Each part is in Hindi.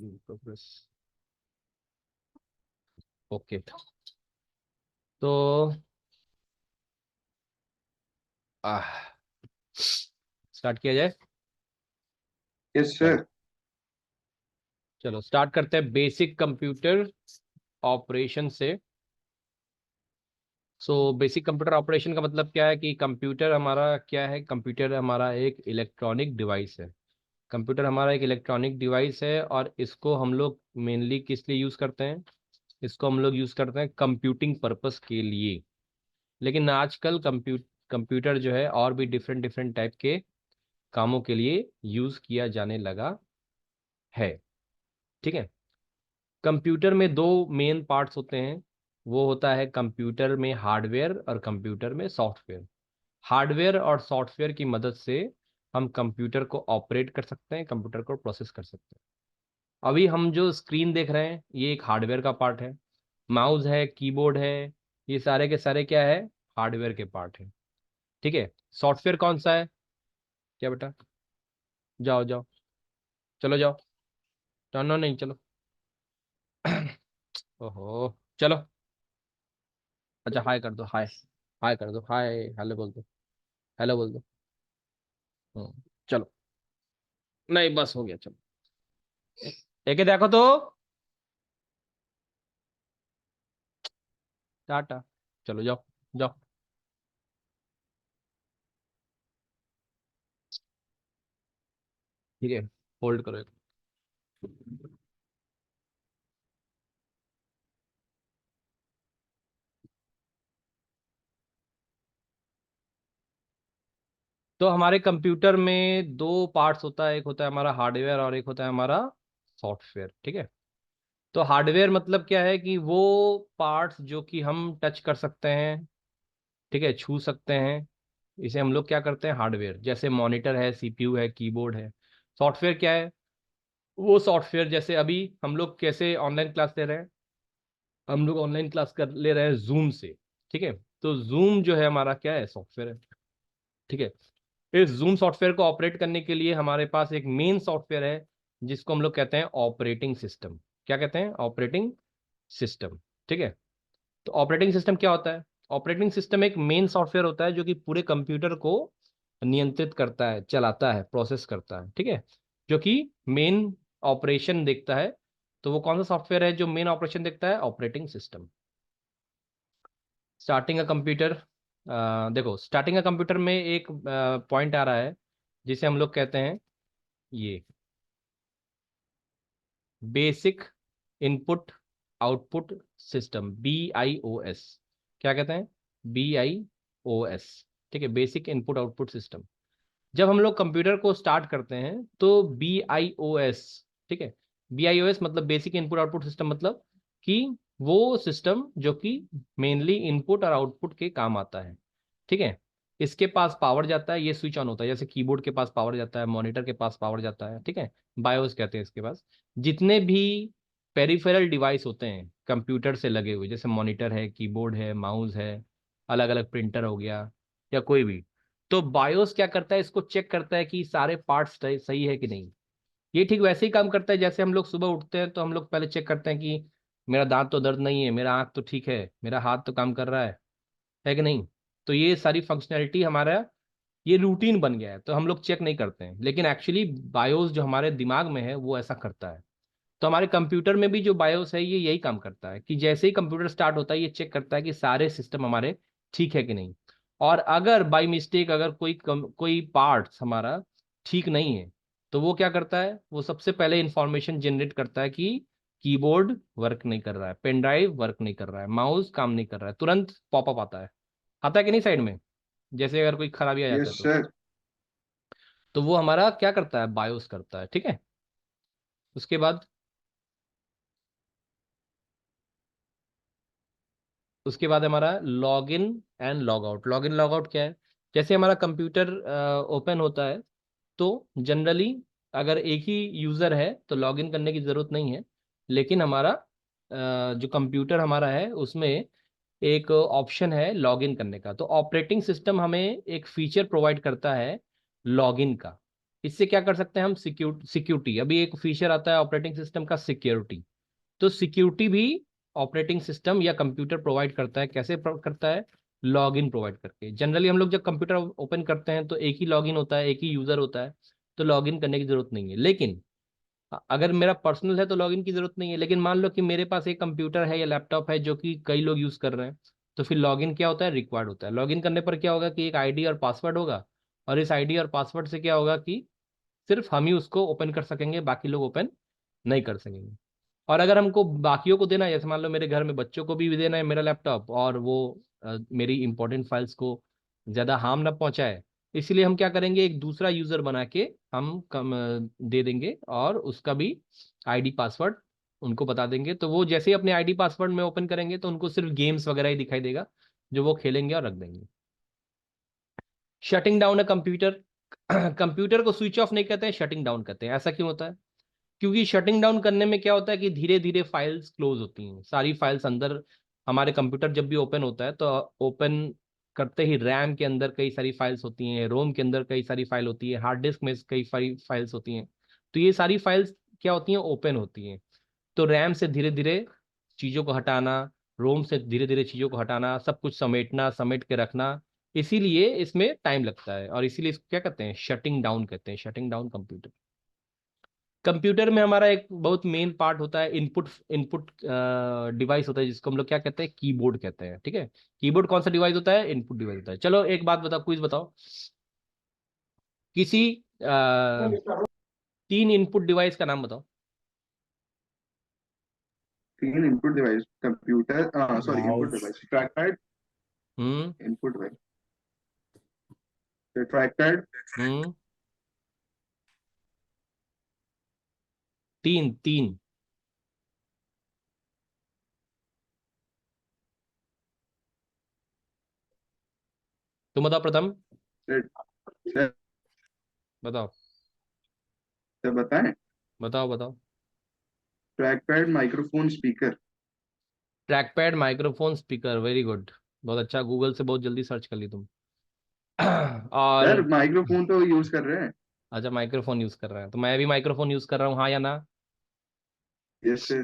प्रोग्रेस। ओके, तो स्टार्ट किया जाए। यस चलो सर। चलो स्टार्ट करते हैं बेसिक कंप्यूटर ऑपरेशन से। बेसिक कंप्यूटर ऑपरेशन का मतलब क्या है कि कंप्यूटर हमारा क्या है। कंप्यूटर हमारा एक इलेक्ट्रॉनिक डिवाइस है। कंप्यूटर हमारा एक इलेक्ट्रॉनिक डिवाइस है और इसको हम लोग मेनली किस लिए यूज़ करते हैं। इसको हम लोग यूज़ करते हैं कंप्यूटिंग पर्पस के लिए। लेकिन आजकल कंप्यूटर जो है और भी डिफरेंट डिफरेंट टाइप के कामों के लिए यूज़ किया जाने लगा है। ठीक है। कंप्यूटर में दो मेन पार्ट्स होते हैं। वो होता है कंप्यूटर में हार्डवेयर और कंप्यूटर में सॉफ्टवेयर। हार्डवेयर और सॉफ्टवेयर की मदद से हम कंप्यूटर को ऑपरेट कर सकते हैं, कंप्यूटर को प्रोसेस कर सकते हैं। अभी हम जो स्क्रीन देख रहे हैं ये एक हार्डवेयर का पार्ट है। माउस है, कीबोर्ड है, ये सारे के सारे क्या है, हार्डवेयर के पार्ट है। ठीक है। सॉफ्टवेयर कौन सा है, क्या बेटा, जाओ जाओ, चलो जाओ, टर्न नहीं, चलो। ओहो, चलो। अच्छा हाय कर दो, हाय। हाय कर दो, हाय, हेलो बोल दो, हेलो बोल दो। चलो, नहीं बस हो गया, चलो। एक ही देखो तो, टाटा, चलो जाओ, जाओ। ठीक है, होल्ड करो एक। तो हमारे कंप्यूटर में दो पार्ट्स होता है, एक होता है हमारा हार्डवेयर और एक होता है हमारा सॉफ्टवेयर। ठीक है। तो हार्डवेयर मतलब क्या है कि वो पार्ट्स जो कि हम टच कर सकते हैं, ठीक है, छू सकते हैं, इसे हम लोग क्या करते हैं, हार्डवेयर। जैसे मॉनिटर है, सीपीयू है, कीबोर्ड है। सॉफ्टवेयर क्या है, वो सॉफ्टवेयर जैसे अभी हम लोग कैसे ऑनलाइन क्लास ले रहे हैं, हम लोग ऑनलाइन क्लास कर ले रहे हैं जूम से। ठीक है। तो जूम जो है हमारा क्या है, सॉफ्टवेयर है। ठीक है। इस जूम सॉफ्टवेयर को ऑपरेट करने के लिए हमारे पास एक मेन सॉफ्टवेयर है जिसको हम लोग कहते हैं ऑपरेटिंग सिस्टम। क्या कहते हैं, ऑपरेटिंग सिस्टम। ठीक है। तो ऑपरेटिंग सिस्टम क्या होता है, ऑपरेटिंग सिस्टम एक मेन सॉफ्टवेयर होता है जो कि पूरे कंप्यूटर को नियंत्रित करता है, चलाता है, प्रोसेस करता है। ठीक है। जो कि मेन ऑपरेशन देखता है। तो वो कौन सा सॉफ्टवेयर है जो मेन ऑपरेशन देखता है, operating system. Starting a computer, देखो स्टार्टिंग अ कंप्यूटर में एक पॉइंट आ रहा है जिसे हम लोग कहते हैं ये basic input output system, BIOS। क्या कहते हैं, BIOS। ठीक है, बेसिक इनपुट आउटपुट सिस्टम। जब हम लोग कंप्यूटर को स्टार्ट करते हैं तो BIOS, ठीक है, BIOS मतलब बेसिक इनपुट आउटपुट सिस्टम, मतलब कि वो सिस्टम जो कि मेनली इनपुट और आउटपुट के काम आता है। ठीक है। इसके पास पावर जाता है, ये स्विच ऑन होता है, जैसे कीबोर्ड के पास पावर जाता है, मॉनिटर के पास पावर जाता है। ठीक है। बायोस कहते हैं इसके पास। जितने भी पेरिफेरल डिवाइस होते हैं कंप्यूटर से लगे हुए, जैसे मॉनिटर है, कीबोर्ड है, माउस है, अलग अलग प्रिंटर हो गया, या कोई भी, तो बायोस क्या करता है, इसको चेक करता है कि सारे पार्ट्स सही है कि नहीं। ये ठीक वैसे ही काम करता है जैसे हम लोग सुबह उठते हैं तो हम लोग पहले चेक करते हैं कि मेरा दांत तो दर्द नहीं है, मेरा आंख तो ठीक है, मेरा हाथ तो काम कर रहा है कि नहीं। तो ये सारी फंक्शनैलिटी हमारा, ये रूटीन बन गया है तो हम लोग चेक नहीं करते हैं, लेकिन एक्चुअली बायोस जो हमारे दिमाग में है वो ऐसा करता है। तो हमारे कंप्यूटर में भी जो बायोस है ये यही काम करता है कि जैसे ही कंप्यूटर स्टार्ट होता है ये चेक करता है कि सारे सिस्टम हमारे ठीक है कि नहीं। और अगर बाई मिस्टेक अगर कोई पार्ट्स हमारा ठीक नहीं है तो वो क्या करता है, वो सबसे पहले इंफॉर्मेशन जनरेट करता है कि कीबोर्ड वर्क नहीं कर रहा है, पेन ड्राइव वर्क नहीं कर रहा है, माउस काम नहीं कर रहा है, तुरंत पॉपअप आता है कि नहीं साइड में, जैसे अगर कोई खराबी आ जाता है यस सर। तो वो हमारा क्या करता है, बायोस करता है। ठीक है। उसके बाद, उसके बाद हमारा log in and log out. Log in log out क्या है, जैसे हमारा कंप्यूटर ओपन होता है तो जनरली अगर एक ही यूज़र है तो लॉग इन करने की ज़रूरत नहीं है। लेकिन हमारा जो कंप्यूटर हमारा है उसमें एक ऑप्शन है लॉग इन करने का। तो ऑपरेटिंग सिस्टम हमें एक फीचर प्रोवाइड करता है लॉग इन का। इससे क्या कर सकते हैं हम, सिक्योरिटी। अभी एक फीचर आता है ऑपरेटिंग सिस्टम का, सिक्योरिटी। तो सिक्योरिटी भी ऑपरेटिंग सिस्टम या कंप्यूटर प्रोवाइड करता है। कैसे करता है, लॉगिन प्रोवाइड करके। जनरली हम लोग जब कंप्यूटर ओपन करते हैं तो एक ही लॉगिन होता है, एक ही यूजर होता है, तो लॉगिन करने की जरूरत नहीं है। लेकिन अगर मेरा पर्सनल है तो लॉगिन की जरूरत नहीं है। लेकिन मान लो कि मेरे पास एक कंप्यूटर है या लैपटॉप है जो कि कई लोग यूज कर रहे हैं, तो फिर लॉगिन क्या होता है, रिक्वायर्ड होता है। लॉगिन करने पर क्या होगा कि एक आईडी और पासवर्ड होगा, और इस आईडी और पासवर्ड से क्या होगा कि सिर्फ हम ही उसको ओपन कर सकेंगे, बाकी लोग ओपन नहीं कर सकेंगे। और अगर हमको बाकियों को देना है, जैसे मान लो मेरे घर में बच्चों को भी देना है मेरा लैपटॉप, और वो मेरी इंपॉर्टेंट फाइल्स को ज़्यादा हार्म ना पहुंचाए, इसलिए हम क्या करेंगे, एक दूसरा यूज़र बना के हम दे देंगे, और उसका भी आईडी पासवर्ड उनको बता देंगे। तो वो जैसे ही अपने आईडी पासवर्ड में ओपन करेंगे तो उनको सिर्फ गेम्स वगैरह ही दिखाई देगा, जो वो खेलेंगे और रख देंगे। Shutting down a computer, computer को स्विच ऑफ नहीं कहते हैं, शटिंग डाउन कहते हैं। ऐसा क्यों होता है, क्योंकि शटिंग डाउन करने में क्या होता है कि धीरे धीरे फाइल्स क्लोज होती हैं, सारी फाइल्स अंदर। हमारे कंप्यूटर जब भी ओपन होता है तो ओपन करते ही रैम के अंदर कई सारी फाइल्स होती हैं, रोम के अंदर कई सारी फाइल होती है, हार्ड डिस्क में कई सारी फाइल्स होती हैं। तो ये सारी फाइल्स क्या होती हैं, ओपन होती हैं। तो रैम से धीरे धीरे चीज़ों को हटाना, रोम से धीरे धीरे चीज़ों को हटाना, सब कुछ समेटना, समेट के रखना, इसीलिए इसमें टाइम लगता है, और इसीलिए इसको क्या कहते हैं, शटिंग डाउन कहते हैं, शटिंग डाउन कंप्यूटर। कंप्यूटर में हमारा एक बहुत मेन पार्ट होता है, इनपुट इनपुट डिवाइस होता है, जिसको हम लोग क्या कहते हैं, कीबोर्ड कहते हैं। ठीक है, कीबोर्ड कौन सा डिवाइस होता है, इनपुट डिवाइस होता है। चलो एक बात बताओ, क्विज बताओ, किसी 3 इनपुट डिवाइस का नाम बताओ। 3 input device, computer, sorry, input mouse. Device, track pad, hmm. Input device, track pad, hmm. तीन तीन। तुम बताओ प्रथम, बताओ सब बताएं। बताओ बताओ। Track pad, microphone, speaker. Track pad, microphone, speaker, very good. बहुत अच्छा, गूगल से बहुत जल्दी सर्च कर ली तुम। सर और माइक्रोफोन तो यूज कर रहे हैं। अच्छा, माइक्रोफोन यूज कर रहे हैं, तो मैं भी माइक्रोफोन यूज कर रहा हूँ, हाँ या ना। Yes sir.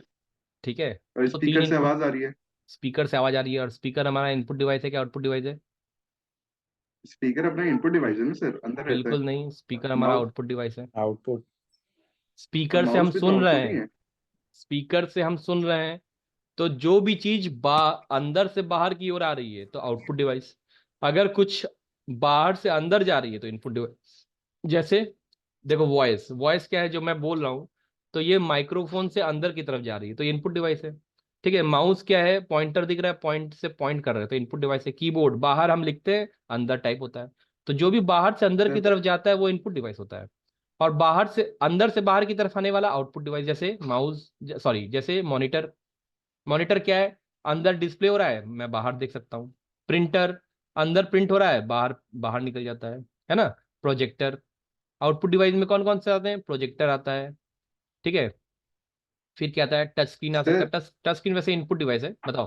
ठीक है। और तो तीन स्पीकर से इनपुट, आवाज आ रही है। स्पीकर से आवाज आ रही है, और स्पीकर हमारा इनपुट डिवाइस है क्या आउटपुट डिवाइस है? स्पीकर अपना इनपुट डिवाइस है ना सर, अंदर रहता है। बिल्कुल नहीं, स्पीकर हमारा माउस, आउटपुट डिवाइस है। आउटपुट। स्पीकर से हम माउस भी तो सुन रहे आउटपुट ही हैं, है। स्पीकर से हम सुन रहे हैं, तो जो भी चीज अंदर से बाहर की ओर आ रही है तो आउटपुट डिवाइस। अगर कुछ बाहर से अंदर जा रही है तो इनपुट डिवाइस। जैसे देखो, वॉइस, वॉइस क्या है, जो मैं बोल रहा हूँ, तो ये माइक्रोफोन से अंदर की तरफ जा रही है तो इनपुट डिवाइस है। ठीक है, माउस क्या है, पॉइंटर दिख रहा है, पॉइंट से पॉइंट कर रहे हैं तो इनपुट डिवाइस है। कीबोर्ड बाहर हम लिखते हैं, अंदर टाइप होता है, तो जो भी बाहर से अंदर की सर तरफ जाता है वो इनपुट डिवाइस होता है। और बाहर से अंदर से बाहर की तरफ आने वाला आउटपुट डिवाइस, जैसे माउस, सॉरी, जैसे मॉनिटर। मॉनिटर क्या है, अंदर डिस्प्ले हो रहा है, मैं बाहर देख सकता हूँ। प्रिंटर, अंदर प्रिंट हो रहा है, बाहर बाहर निकल जाता है ना। प्रोजेक्टर, आउटपुट डिवाइस में कौन कौन से आते हैं, प्रोजेक्टर आता है। ठीक है, फिर क्या आता है, टच स्क्रीन आ सकता सर है। टच टच स्क्रीन वैसे इनपुट डिवाइस है, बताओ।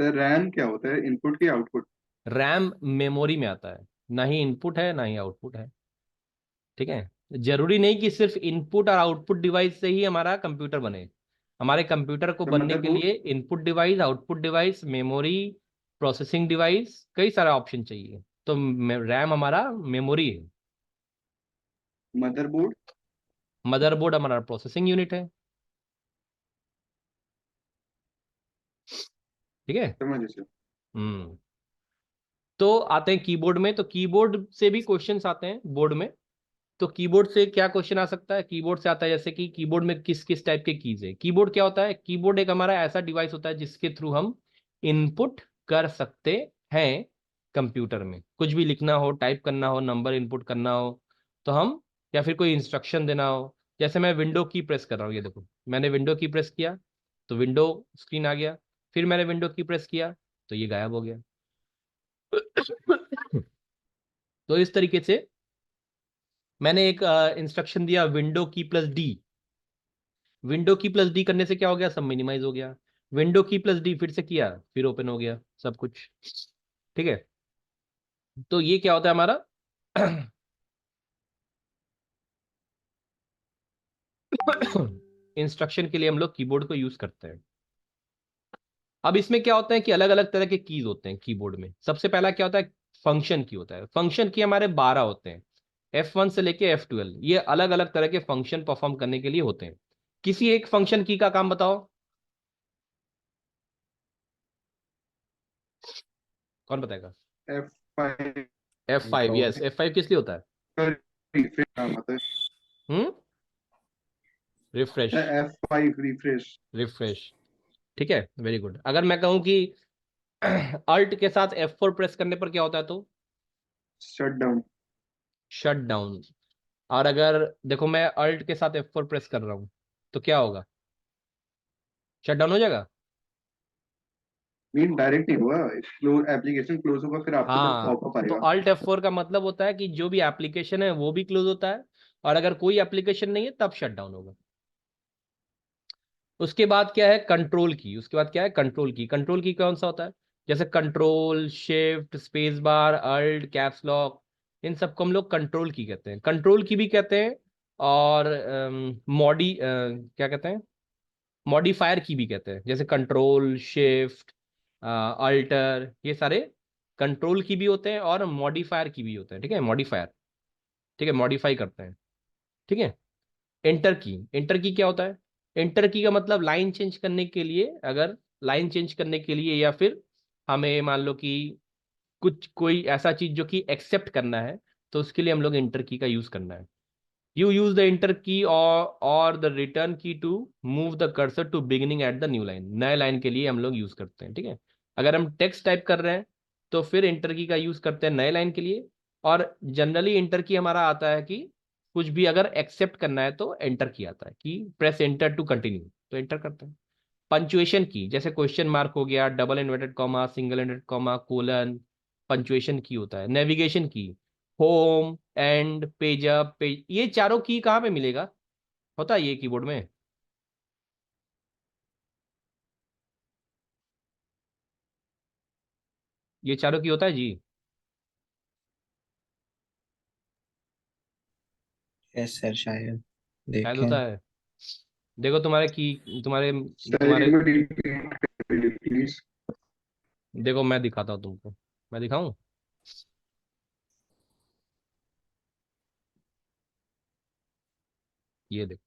सर रैम क्या होता है, इनपुट की आउटपुट? रैम मेमोरी में आता है, ना ही इनपुट है ना ही आउटपुट है। ठीक है, जरूरी नहीं कि सिर्फ इनपुट और आउटपुट डिवाइस से ही हमारा कंप्यूटर बने। हमारे कंप्यूटर को तो बनने के मदरबोर्ड, लिए input device, output device, memory, processing device, कई सारा ऑप्शन चाहिए। तो रैम हमारा मेमोरी है। मदरबोर्ड। मदरबोर्ड हमारा प्रोसेसिंग यूनिट है। ठीक है। समझ सर। हम्म। तो आते हैं कीबोर्ड में, तो कीबोर्ड से भी क्वेश्चंस आते हैं बोर्ड में। तो कीबोर्ड से क्या क्वेश्चन आ सकता है, कीबोर्ड से आता है जैसे कि कीबोर्ड में किस किस टाइप के कीज है। कीबोर्ड क्या होता है, कीबोर्ड एक हमारा ऐसा डिवाइस होता है जिसके थ्रू हम इनपुट कर सकते हैं। कंप्यूटर में कुछ भी लिखना हो, टाइप करना हो, नंबर इनपुट करना हो, तो हम, या फिर कोई इंस्ट्रक्शन देना हो। जैसे मैं विंडो की प्रेस कर रहा हूँ, ये देखो, मैंने विंडो की प्रेस किया तो विंडो स्क्रीन आ गया, फिर मैंने विंडो की प्रेस किया तो ये गायब हो गया। तो इस तरीके से मैंने एक इंस्ट्रक्शन दिया, विंडो की प्लस डी। विंडो की प्लस डी करने से क्या हो गया, सब मिनिमाइज हो गया। विंडो की प्लस डी फिर से किया, फिर ओपन हो गया सब कुछ। ठीक है, तो ये क्या होता है हमारा, इंस्ट्रक्शन के लिए हम लोग कीबोर्ड को यूज करते हैं। अब इसमें क्या होता है कि अलग अलग तरह के कीज होते हैं कीबोर्ड में। सबसे पहला क्या होता है, फंक्शन की होता है। फंक्शन की हमारे 12 होते हैं, F1 से लेके F12। ये अलग अलग तरह के फंक्शन परफॉर्म करने के लिए होते हैं। किसी एक फंक्शन की का काम बताओ, कौन बताएगा? F5 F5, यस, F5 किस लिए होता है? का रिफ्रेश नाम आता हम्म, रिफ्रेश। है। F5 refresh. रिफ्रेश, ठीक है, वेरी गुड। अगर मैं कहूं कि अल्ट के साथ F4 प्रेस करने पर क्या होता है तो शट डाउन। Shut down. और अगर देखो मैं अल्ट के साथ F4 प्रेस कर रहा हूं तो क्या होगा, शट डाउन हो जाएगा। मीन डायरेक्ट नहीं हुआ, क्लोज एप्लीकेशन क्लोज होगा फिर आपके पास हाँ, पॉपअप तो आएगा। अल्ट F4 का मतलब होता है कि जो भी एप्लीकेशन है वो भी क्लोज होता है, और अगर कोई एप्लीकेशन नहीं है तब शट डाउन होगा। उसके बाद क्या है, कंट्रोल की। उसके बाद क्या है, कंट्रोल की। कंट्रोल की कौन सा होता है, जैसे control shift space bar alt caps lock, इन सबको हम लोग कंट्रोल की कहते हैं, कंट्रोल की भी कहते हैं। और मॉडी क्या कहते हैं, मॉडिफायर की भी कहते हैं, जैसे कंट्रोल शिफ्ट अल्टर, ये सारे कंट्रोल की भी होते हैं और मॉडिफायर की भी होते हैं। ठीक है, मॉडिफायर, ठीक है, मॉडिफाई करते हैं। ठीक है। एंटर की, एंटर की क्या होता है, एंटर की का मतलब लाइन चेंज करने के लिए, अगर लाइन चेंज करने के लिए, या फिर हमें मान लो कि कुछ कोई ऐसा चीज जो कि एक्सेप्ट करना है, तो उसके लिए हम लोग एंटर की का यूज करना है। You use the enter key और the return key to move the cursor to beginning at the new line. नए लाइन के लिए हम लोग यूज करते हैं। ठीक है, अगर हम टेक्स्ट टाइप कर रहे हैं तो फिर एंटर की का यूज करते हैं नए लाइन के लिए। और जनरली एंटर की हमारा आता है कि कुछ भी अगर एक्सेप्ट करना है तो एंटर की आता है कि प्रेस एंटर टू कंटिन्यू, तो एंटर करते हैं। पंचुएशन की, जैसे क्वेश्चन मार्क हो गया, double inverted comma, single inverted comma, colon, punctuation की होता है। नेविगेशन की, home and page up page, ये चारों की कहाँ पे मिलेगा, होता है ये कीबोर्ड में। ये चारों की होता है जी, यस सर, शायद शायद देखें। होता है। देखो तुम्हारे की, तुम्हारे सर तुम्हारे एक बार रिपीट करिए प्लीज। देखो मैं दिखाता हूँ तुमको, मैं दिखाऊं, ये देखो।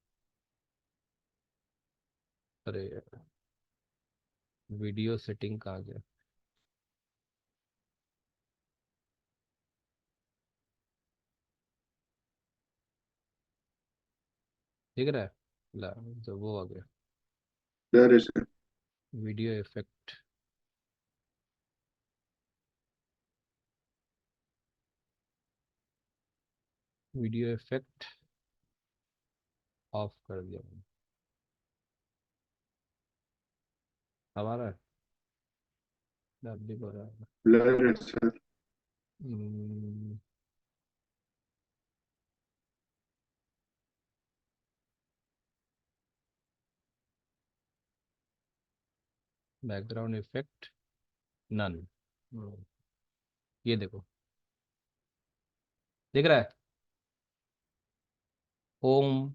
अरे वीडियो सेटिंग कहाँ गया, दिख रहा है, ला, तो वो आ गया, sir sir video effect. Video effect of कर दिया मैंने। अब आ रहा है, अब भी हो रहा है। ब्लर है सर। बैकग्राउंड इफेक्ट नन, ये देखो, दिख रहा है, home,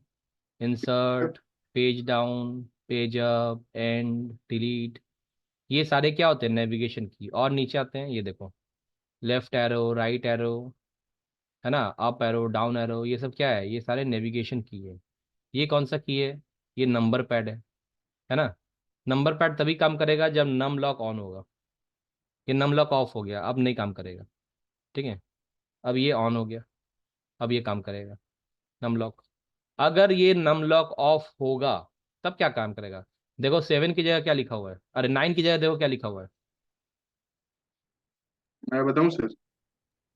insert, page down, page up, and, delete, ये सारे क्या होते हैं, नेविगेशन की। और नीचे आते हैं, ये देखो, लेफ्ट एरो, राइट एरो, है ना, अप एरो, डाउन एरो, ये सब क्या है, ये सारे नेविगेशन की है। ये कौन सा की है, ये नंबर पैड है ना। नंबर पैड तभी काम करेगा जब नम लॉक ऑन होगा। ये नम लॉक ऑफ हो गया, अब नहीं काम करेगा। ठीक है, अब ये ऑन हो गया, अब ये काम करेगा, नम लॉक। अगर ये नम लॉक ऑफ होगा तब क्या काम करेगा, देखो 7 की जगह क्या लिखा हुआ है, अरे 9 की जगह देखो क्या लिखा हुआ है, मैं बताऊं सर,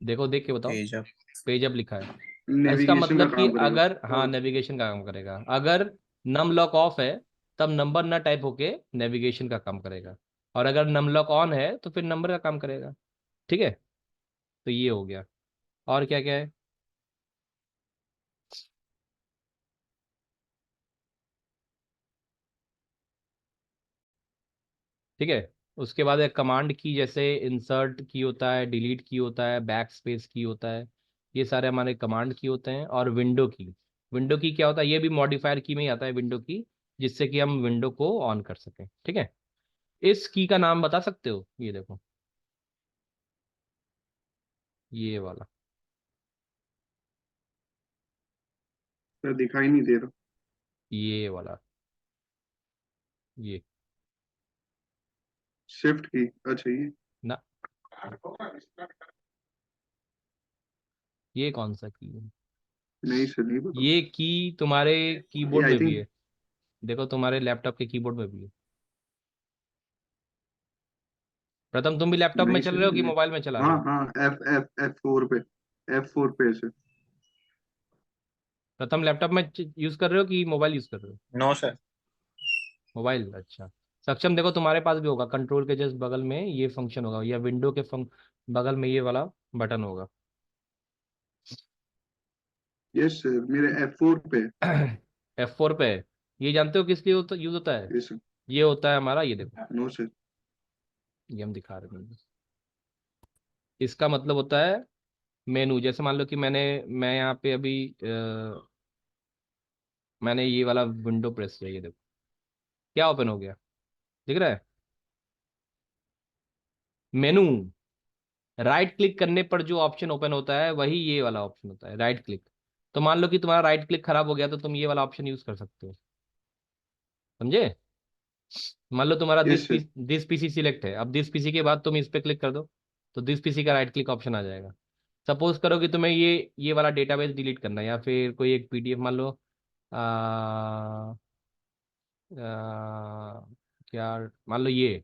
देखो देख के बताओ, पेज अप। पेज अप लिखा है। इसका नेविगेशन का मतलब कि काम करेगा। अगर, हाँ, और नेविगेशन का काम करेगा। अगर नम लॉक ऑफ है तब नंबर ना टाइप होके नेविगेशन का काम करेगा, और अगर नम लॉक ऑन है तो फिर नंबर का काम करेगा। ठीक है, तो ये हो गया। और क्या क्या है, ठीक है। उसके बाद एक कमांड की, जैसे इंसर्ट की होता है, डिलीट की होता है, बैक स्पेस की होता है, ये सारे हमारे कमांड की होते हैं। और विंडो की, विंडो की क्या होता है, ये भी मॉडिफायर की में ही आता है विंडो की, जिससे कि हम विंडो को ऑन कर सकें। ठीक है, इस की का नाम बता सकते हो? ये देखो, ये वाला। सर दिखाई नहीं दे रहा। ये वाला, ये शिफ्ट की, अच्छा ये। ना, ये कौन सा की है? नहीं सर, नहीं पता। ये की तुम्हारे ये कीबोर्ड आई में भी थिंक। है। देखो तुम्हारे लैपटॉप के कीबोर्ड में भी है। प्रथम, तुम भी लैपटॉप में नहीं चल सर, रहे हो कि नहीं। मोबाइल में चला रहे हाँ हो? हाँ, एफ एफ F4 पे, F4 पे सर। प्रथम लैपटॉप में यूज कर रहे हो कि मोबाइल यूज कर रहे हो? No sir. मोबाइल, अच्छा। सक्षम, देखो तुम्हारे पास भी होगा, कंट्रोल के जस्ट बगल में ये फंक्शन होगा, या विंडो के बगल में ये वाला बटन होगा। यस सर, मेरे F4 पे। F4 पे है। ये जानते हो किस लिए यूज होता है? Yes sir. ये होता है हमारा, ये देखो, नो सर। ये हम दिखा रहे हैं। इसका मतलब होता है मेनू। जैसे मान लो कि मैं यहाँ पे अभी मैंने ये वाला विंडो प्रेस किया, ये देखो क्या ओपन हो गया, दिख रहा है? मेनू। राइट क्लिक करने पर जो ऑप्शन ओपन होता है वही ये वाला ऑप्शन होता है, राइट क्लिक। तो मान लो कि तुम्हारा राइट क्लिक खराब हो गया, तो तुम ये वाला ऑप्शन यूज कर सकते हो। समझे? मान लो तुम्हारा yes sir. This PC select है, अब दिस पीसी के बाद तुम इस पे क्लिक कर दो, तो दिस पीसी का राइट क्लिक ऑप्शन आ जाएगा। सपोज करो कि तुम्हें ये वाला डेटाबेस डिलीट करना है, या फिर कोई एक पीडीएफ मान लो, आ, आ, क्या, मान लो ये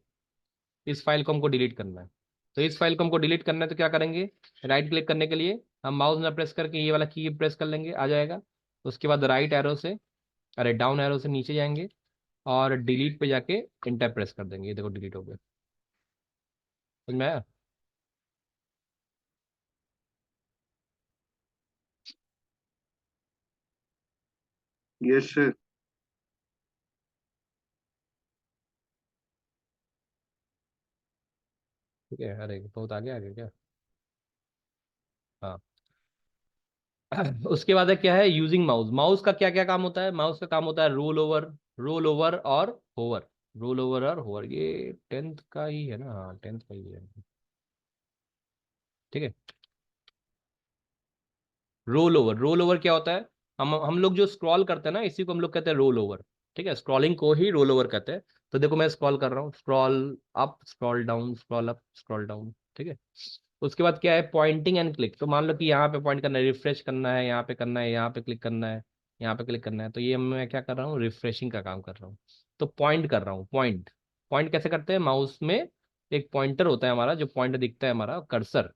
इस फाइल को हमको डिलीट करना है। तो इस फाइल को हमको डिलीट करना है, तो क्या करेंगे? राइट क्लिक करने के लिए हम माउस में प्रेस करके ये वाला की प्रेस कर लेंगे, आ जाएगा। उसके बाद राइट एरो से, अरे डाउन एरो से नीचे जाएंगे, और डिलीट पे जाके इंटर प्रेस कर देंगे, ये देखो डिलीट हो गया। समझ में आया? Yes sir. ठीक है, अरे बहुत आगे क्या। हाँ। उसके बाद है क्या है, यूजिंग माउस। माउस का क्या क्या काम होता है? माउस का काम होता है रोल ओवर और होवर। रोल ओवर और होवर, ये 10th का ही है ना? हाँ, 10th का ही है। ठीक है। रोल ओवर क्या होता है? हम लोग जो स्क्रॉल करते हैं ना, इसी को हम लोग कहते हैं रोल ओवर। ठीक है, स्क्रॉलिंग को ही रोल ओवर कहते हैं। तो देखो मैं स्क्रॉल कर रहा हूँ, scroll up, scroll down, scroll up, scroll down. ठीक है। उसके बाद क्या है, पॉइंटिंग एंड क्लिक। तो मान लो कि यहाँ पे पॉइंट करना है, रिफ्रेश करना है, यहाँ पे करना है, यहाँ पे क्लिक करना है, यहाँ पे क्लिक करना है, तो ये मैं क्या कर रहा हूँ, रिफ्रेशिंग का काम कर रहा हूँ। तो पॉइंट कर रहा हूँ, पॉइंट। पॉइंट कैसे करते हैं? माउस में एक पॉइंटर होता है हमारा, जो पॉइंट दिखता है हमारा कर्सर।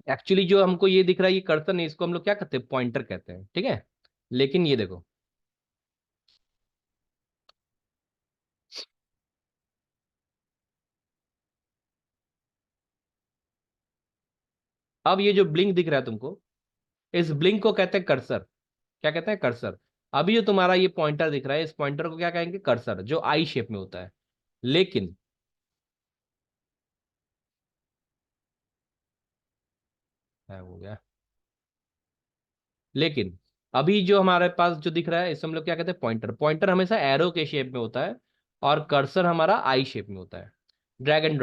एक्चुअली जो हमको ये दिख रहा है, ये कर्सर नहीं, इसको हम लोग क्या कहते हैं, पॉइंटर कहते हैं। ठीक है। लेकिन ये देखो, अब ये जो ब्लिंक दिख रहा है तुमको, इस ब्लिंक को कहते हैं कर्सर। क्या कहते हैं? कर्सर। अभी जो तुम्हारा ये पॉइंटर दिख रहा है, इस पॉइंटर को क्या कहेंगे? कर्सर, जो आई शेप में होता है। लेकिन हो गया। लेकिन अभी जो हमारे पास जो दिख रहा है, इसे हम लोग क्या कहते हैं, पॉइंटर। पॉइंटर हमेशा एरो के शेप में होता है, और कर्सर हमारा आई शेप में होता है। ड्रैग एंड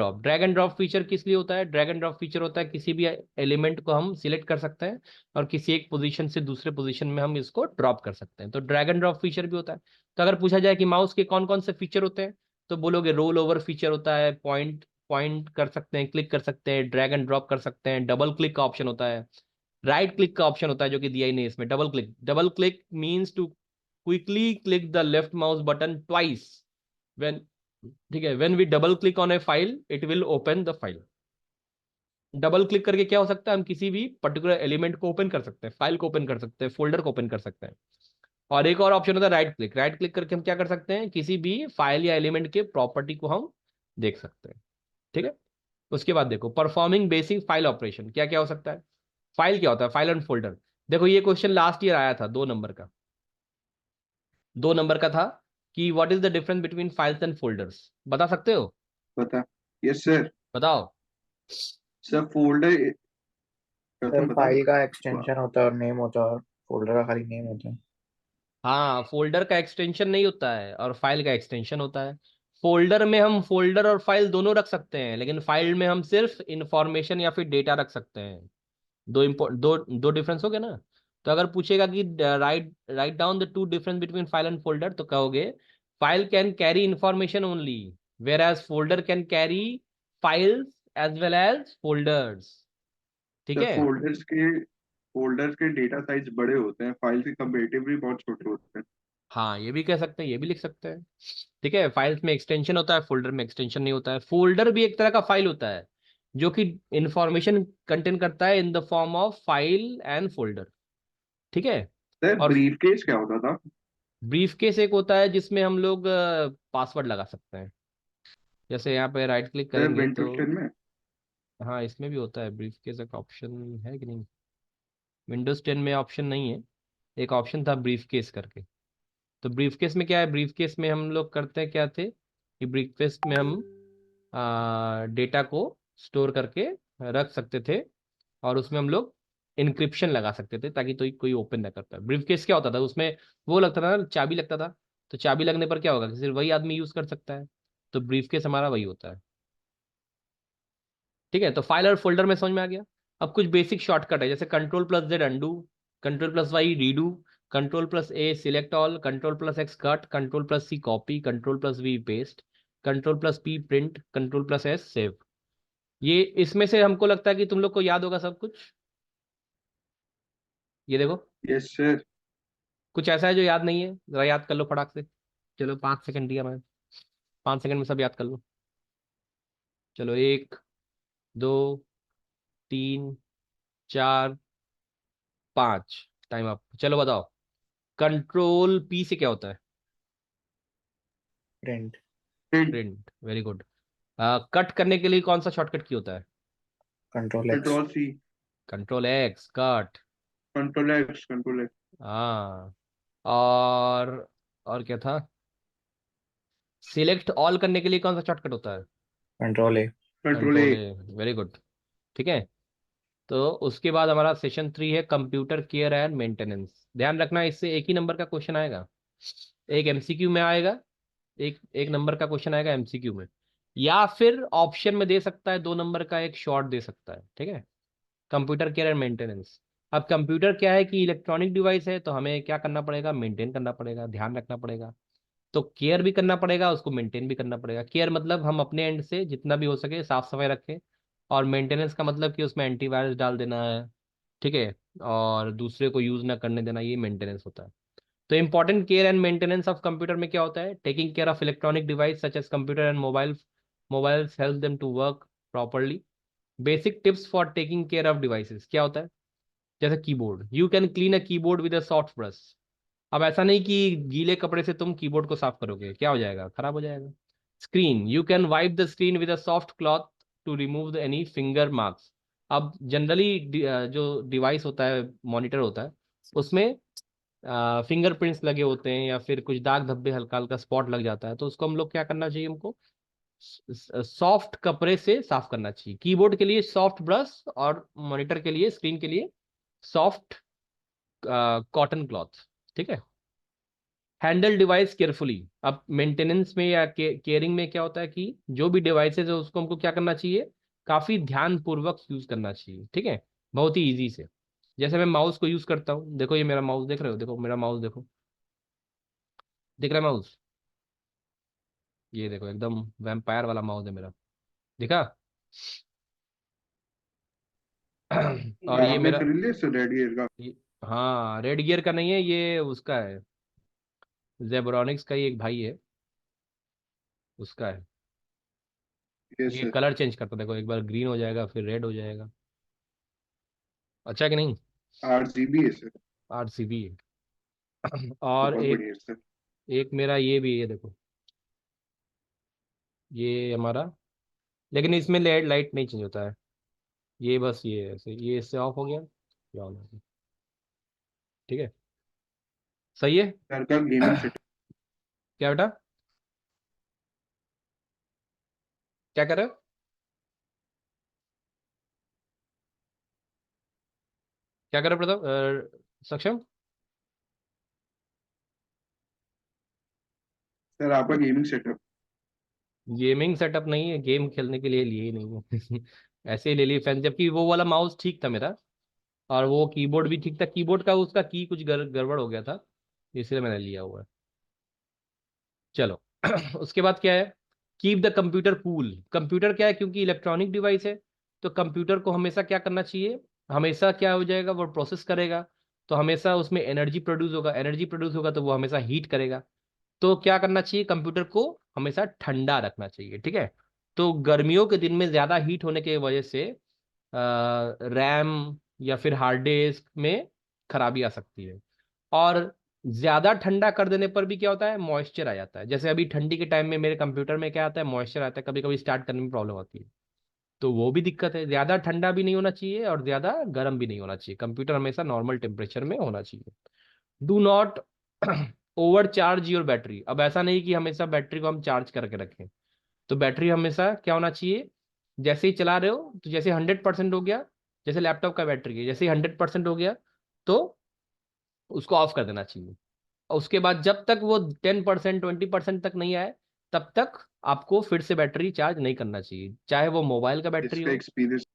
ड्रॉप फीचर किस लिए होता है? ड्रैग एंड ड्रॉप फीचर होता है, किसी भी एलिमेंट को हम सिलेक्ट कर सकते हैं, और किसी एक पोजीशन से दूसरे पोजीशन में हम इसको ड्रॉप कर सकते हैं, तो ड्रैग एंड ड्रॉप फीचर भी होता है। तो अगर पूछा जाए कि माउस के कौन कौन से फीचर होते हैं, तो बोलोगे रोल ओवर फीचर होता है, पॉइंट पॉइंट कर सकते हैं, क्लिक कर सकते हैं, ड्रैग एंड ड्रॉप कर सकते हैं, डबल क्लिक का ऑप्शन होता है, राइट क्लिक का ऑप्शन होता है, जो कि दिया ही नहीं इसमें। Double click means to quickly click the left mouse button twice when, ठीक है, when we double click on a file it will open the file. Double click करके क्या हो सकता है, हम किसी भी पर्टिकुलर एलिमेंट को ओपन कर सकते हैं, फाइल को ओपन कर सकते हैं, फोल्डर को ओपन कर सकते हैं। और एक और ऑप्शन होता है राइट क्लिक। राइट क्लिक करके हम क्या कर सकते हैं, किसी भी फाइल या एलिमेंट के प्रॉपर्टी को हम देख सकते हैं। ठीक है। उसके बाद देखो, परफॉर्मिंग बेसिक फाइल ऑपरेशन, क्या क्या हो सकता है? फाइल क्या होता है? File and folder. देखो ये क्वेश्चन लास्ट ईयर आया था, 2 नंबर का। 2 नंबर का था कि what is the difference between files and folders. बता सकते हो? पता। Yes sir. बताओ। सर फोल्डर, सर प्रथम बता फाइल का दो। एक्सटेंशन होता है और नेम होता है, और फोल्डर का खाली नेम होता है। हाँ, फोल्डर का एक्सटेंशन नहीं होता है और फाइल का एक्सटेंशन होता है। फोल्डर में हम फोल्डर और फाइल दोनों रख सकते हैं, लेकिन फाइल में हम सिर्फ इंफॉर्मेशन या फिर डेटा रख सकते हैं। दो डिफरेंस हो गया ना। तो अगर पूछेगा कि right write down the two difference between file and folder, तो कहोगे file can carry information only, whereas folder can carry files as well as folders. ठीक सर है। फोल्डर्स के डेटा साइज बड़े होते हैं, फाइल के कंपेरेटिवली बहुत छोटे होते हैं। हाँ, ये भी कह सकते हैं, ये भी लिख सकते हैं। ठीक है, फाइल्स में एक्सटेंशन होता है, फोल्डर में एक्सटेंशन नहीं होता है। फोल्डर भी एक तरह का फाइल होता है जो कि इंफॉर्मेशन कंटेन करता है in the form of file and folder. ठीक है। सर और ब्रीफ केस क्या होता था? ब्रीफ केस एक होता है जिसमें हम लोग पासवर्ड लगा सकते हैं। जैसे यहाँ पे राइट क्लिक सर करेंगे तो, विंडोज 10 में। हाँ, इसमें भी होता है ब्रीफ केस, एक ऑप्शन है कि नहीं? विंडोज 10 में ऑप्शन नहीं है। एक ऑप्शन था ब्रीफ केस करके। तो ब्रीफ केस में क्या है, ब्रीफ केस में हम लोग करते हैं क्या थे कि ब्रीफ केस में हम डेटा को स्टोर करके रख सकते थे, और उसमें हम लोग इनक्रिप्शन लगा सकते थे ताकि तो कोई ओपन ना कर पाए। ब्रीफ केस क्या होता था, उसमें वो लगता था ना, चाबी लगता था। तो चाबी लगने पर क्या होगा कि सिर्फ वही आदमी यूज कर सकता है। तो ब्रीफ केस हमारा वही होता है। ठीक है, तो फाइल और फोल्डर में समझ में आ गया। अब कुछ बेसिक शॉर्टकट है, जैसे control plus Z undo, control plus Y redo, control plus A select all, control plus X cut, control plus C copy, control plus V paste, control plus P print, control plus S save. ये इसमें से हमको लगता है कि तुम लोग को याद होगा सब कुछ। ये देखो, यस सर। कुछ ऐसा है जो याद नहीं है, जरा याद कर लो फटाक से। चलो 5 सेकंड दिया मैं, 5 सेकंड में सब याद कर लो। चलो, 1, 2, 3, 4, 5, टाइम अप। चलो बताओ, कंट्रोल पी से क्या होता है? Print. Print, very good. Cut करने के लिए कौन सा शॉर्टकट की होता है? Control X. Control C. Control X cut. Control X. हाँ। और क्या था? सिलेक्ट ऑल करने के लिए कौन सा शॉर्टकट होता है? कंट्रोल ए। कंट्रोल ए। कंट्रोल ए, वेरी गुड। ठीक है। तो उसके बाद हमारा सेशन 3 है कंप्यूटर केयर एंड मेंटेनेंस। ध्यान रखना, इससे एक ही नंबर का क्वेश्चन आएगा। एक एमसीक्यू में आएगा, एक एक नंबर का क्वेश्चन आएगा एमसीक्यू में, या फिर ऑप्शन में दे सकता है 2 नंबर का एक शॉर्ट दे सकता है। ठीक है। Computer care and maintenance. अब कंप्यूटर क्या है कि इलेक्ट्रॉनिक डिवाइस है, तो हमें क्या करना पड़ेगा, मेंटेन करना पड़ेगा, ध्यान रखना पड़ेगा। तो केयर भी करना पड़ेगा, उसको मेंटेन भी करना पड़ेगा। केयर मतलब हम अपने एंड से जितना भी हो सके साफ सफाई रखें, और मेंटेनेंस का मतलब कि उसमें एंटीवायरस डाल देना है। ठीक है। और दूसरे को यूज ना करने देना, ये मेंटेनेंस होता है। तो important care and maintenance of computer में क्या होता है? Taking care of electronic device such as computer and mobiles help them to work properly. Basic tips for taking care of devices क्या होता है? जैसे keyboard, you can clean a keyboard with a soft brush. अब ऐसा नहीं कि गीले कपड़े से तुम कीबोर्ड को साफ करोगे, क्या हो जाएगा, खराब हो जाएगा। Screen, you can wipe the screen with a soft cloth to remove any finger marks. अब जनरली जो डिवाइस होता है, मॉनिटर होता है, उसमें फिंगरप्रिंट्स लगे होते हैं या फिर कुछ दाग धब्बे, हल्का हल्का स्पॉट लग जाता है, तो उसको हम लोग क्या करना चाहिए, हमको सॉफ्ट कपड़े से साफ करना चाहिए। कीबोर्ड के लिए सॉफ्ट ब्रश, और मॉनिटर के लिए, स्क्रीन के लिए सॉफ्ट कॉटन क्लॉथ। ठीक है। Handle device carefully. अब मेंटेनेंस में या केयरिंग में क्या होता है कि जो भी डिवाइसेज है उसको हमको क्या करना चाहिए, काफी ध्यान पूर्वक यूज करना चाहिए। ठीक है। बहुत ही इजी से। जैसे मैं माउस को यूज करता हूँ, देखो ये मेरा माउस देख रहे हो, देखो मेरा माउस देखो, दिख रहा है माउस? ये देखो एकदम वैम्पायर वाला माउस है मेरा, दिखा? और ये आपने मेरा, खरीद लिया सर रेड ईयर का? हाँ, रेड गियर का नहीं है, ये उसका है, जेब्रॉनिक्स का ही एक भाई है, उसका है। यस ये सर। कलर चेंज करता, देखो एक बार ग्रीन हो जाएगा फिर रेड हो जाएगा। अच्छा कि नहीं? 8 GB है सर। RCB है। और बहुत एक बढ़िया सर। एक मेरा ये भी है, देखो ये हमारा, लेकिन इसमें लाइट लाइट नहीं चेंज होता है। ये बस ये ऐसे, ये इससे ऑफ हो गया, ये ऑन हो गया। ठीक है। सही है। घर का गेमिंग सेट। क्या बेटा, क्या कर रहे हो? क्या कर रहे हो प्रताप, सक्षम? सर आपका गेमिंग सेटअप। गेमिंग सेटअप नहीं है, गेम खेलने के लिए लिए ही नहीं है। ऐसे ही ले लिए फैन, जबकि वो वाला माउस ठीक था मेरा, और वो कीबोर्ड भी ठीक था। कीबोर्ड का उसका की कुछ गड़बड़ हो गया था, इसलिए मैंने लिया हुआ है। चलो। उसके बाद क्या है, keep the computer cool. Computer क्या है, क्योंकि इलेक्ट्रॉनिक डिवाइस है, तो कंप्यूटर को हमेशा क्या करना चाहिए, हमेशा क्या हो जाएगा, वो प्रोसेस करेगा, तो हमेशा उसमें एनर्जी प्रोड्यूस होगा, एनर्जी प्रोड्यूस होगा तो वो हमेशा हीट करेगा। तो क्या करना चाहिए, कंप्यूटर को हमेशा ठंडा रखना चाहिए, ठीक है। तो गर्मियों के दिन में ज्यादा हीट होने की वजह से रैम या फिर हार्ड डिस्क में खराबी आ सकती है। और ज्यादा ठंडा कर देने पर भी क्या होता है, मॉइस्चर आ जाता है। जैसे अभी ठंडी के टाइम में मेरे कंप्यूटर में क्या आता है, मॉइस्चर आता है, कभी कभी स्टार्ट करने में प्रॉब्लम होती है। तो वो भी दिक्कत है, ज्यादा ठंडा भी नहीं होना चाहिए और ज्यादा गर्म भी नहीं होना चाहिए, कंप्यूटर हमेशा नॉर्मल टेम्परेचर में होना चाहिए। Do not over charge your battery. अब ऐसा नहीं कि हमेशा बैटरी को हम चार्ज करके रखें, तो बैटरी हमेशा क्या होना चाहिए, जैसे ही चला रहे हो तो जैसे 100% हो गया, जैसे लैपटॉप का बैटरी है, जैसे ही 100% हो गया तो उसको ऑफ कर देना चाहिए। और उसके बाद जब तक वो 10% 20% तक नहीं आए, तब तक आपको फिर से बैटरी चार्ज नहीं करना चाहिए, चाहे वो मोबाइल का बैटरी इसका हो, एक्सपीरियंस।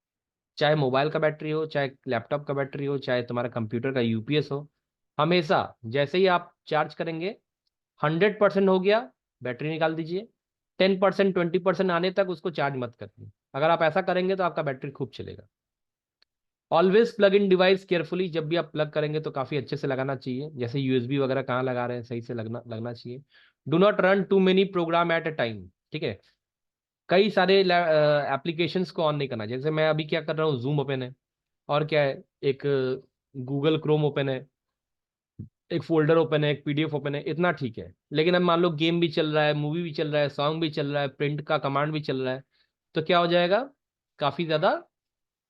चाहे मोबाइल का बैटरी हो, चाहे लैपटॉप का बैटरी हो, चाहे तुम्हारा कंप्यूटर का यूपीएस हो। हमेशा जैसे ही आप चार्ज करेंगे, 100% हो गया, बैटरी निकाल दीजिए, 10% 20% आने तक उसको चार्ज मत करिए। अगर आप ऐसा करेंगे तो आपका बैटरी खूब चलेगा। Always plug in device carefully. जब भी आप प्लग करेंगे तो काफी अच्छे से लगाना चाहिए, जैसे यूएसबी वगैरह कहाँ लगा रहे हैं सही से लगना लगना चाहिए। Do not run too many program at a time, ठीक है। कई सारे एप्लीकेशंस को ऑन नहीं करना। जैसे मैं अभी क्या कर रहा हूँ, जूम ओपन है, और क्या है, एक गूगल क्रोम ओपन है, एक फोल्डर ओपन है, एक पीडीएफ ओपन है, इतना ठीक है। लेकिन अब मान लो गेम भी चल रहा है, मूवी भी चल रहा है, सॉन्ग भी चल रहा है, प्रिंट का कमांड भी चल रहा है, तो क्या हो जाएगा, काफी ज्यादा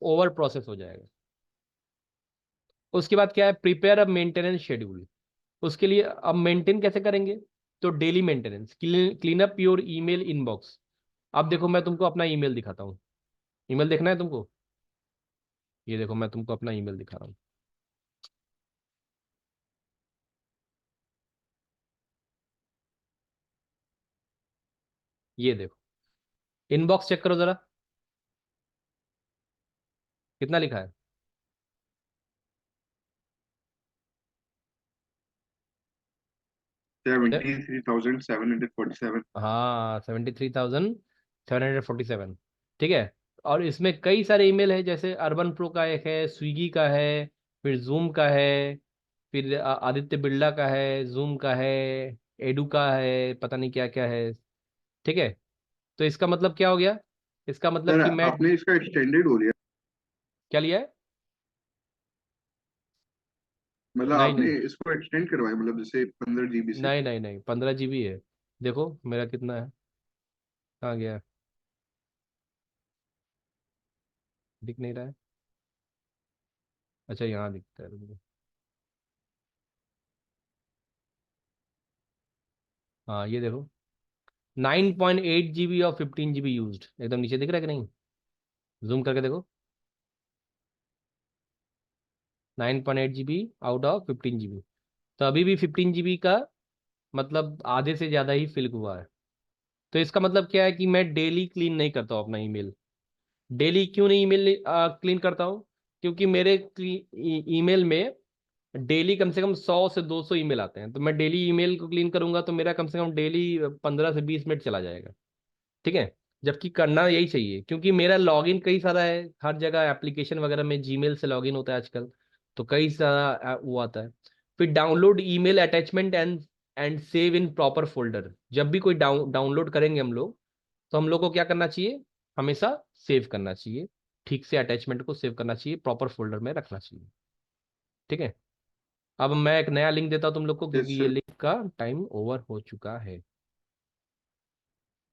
ओवर प्रोसेस हो जाएगा। उसके बाद क्या है, प्रिपेयर अ मेंटेनेंस शेड्यूल। उसके लिए अब मेंटेन कैसे करेंगे, तो daily maintenance, clean up your email inbox. अब देखो मैं तुमको अपना ईमेल दिखाता हूँ। ईमेल देखना है तुमको, ये देखो मैं तुमको अपना ईमेल दिखा रहा हूँ। ये देखो, इनबॉक्स चेक करो जरा, कितना लिखा है। 73,747। हाँ, 73,747, ठीक है। और इसमें कई सारे ईमेल है, जैसे अर्बन प्रो का एक है, स्विगी का है, फिर जूम का है, फिर आदित्य बिरला का है, जूम का है, एडू का है, पता नहीं क्या क्या है, ठीक है। तो इसका मतलब क्या हो गया, इसका मतलब सर कि मैं, आपने इसका एक्सटेंडेड हो लिया, क्या लिया है, मतलब नहीं आपने नहीं इसको एक्सटेंड करवाया, मतलब जैसे 15 GB से। नहीं नहीं नहीं, 15 GB है। देखो मेरा कितना है, कहाँ गया, दिख नहीं रहा है। अच्छा यहाँ दिखता है, रुको। हाँ ये देखो, 9.8 GB और 15 GB यूज्ड, एकदम नीचे दिख रहा है कि नहीं, जूम करके देखो, 9.8 GB आउट ऑफ 15 GB। तो अभी भी 15 GB का मतलब आधे से ज़्यादा ही फिल हुआ है। तो इसका मतलब क्या है कि मैं डेली क्लीन नहीं करता हूँ अपना ईमेल। डेली क्यों नहीं ईमेल क्लीन करता हूँ, क्योंकि मेरे ईमेल में डेली कम से कम 100 से 200 ईमेल आते हैं। तो मैं डेली ईमेल को क्लीन करूंगा तो मेरा कम से कम डेली 15 से 20 मिनट चला जाएगा, ठीक है। जबकि करना यही चाहिए, क्योंकि मेरा लॉगिन कई सारा है, हर जगह एप्लीकेशन वगैरह में जीमेल से लॉगिन होता है आजकल, तो कई सारा वो आता है। फिर download email attachment and save in proper folder. जब भी कोई डाउनलोड करेंगे हम लोग, तो हम लोग को क्या करना चाहिए, हमेशा सेव करना चाहिए, ठीक से अटैचमेंट को सेव करना चाहिए, प्रॉपर फोल्डर में रखना चाहिए, ठीक है। अब मैं एक नया लिंक देता हूँ तुम लोग को, यस क्योंकि ये सर। लिंक का टाइम ओवर हो चुका है।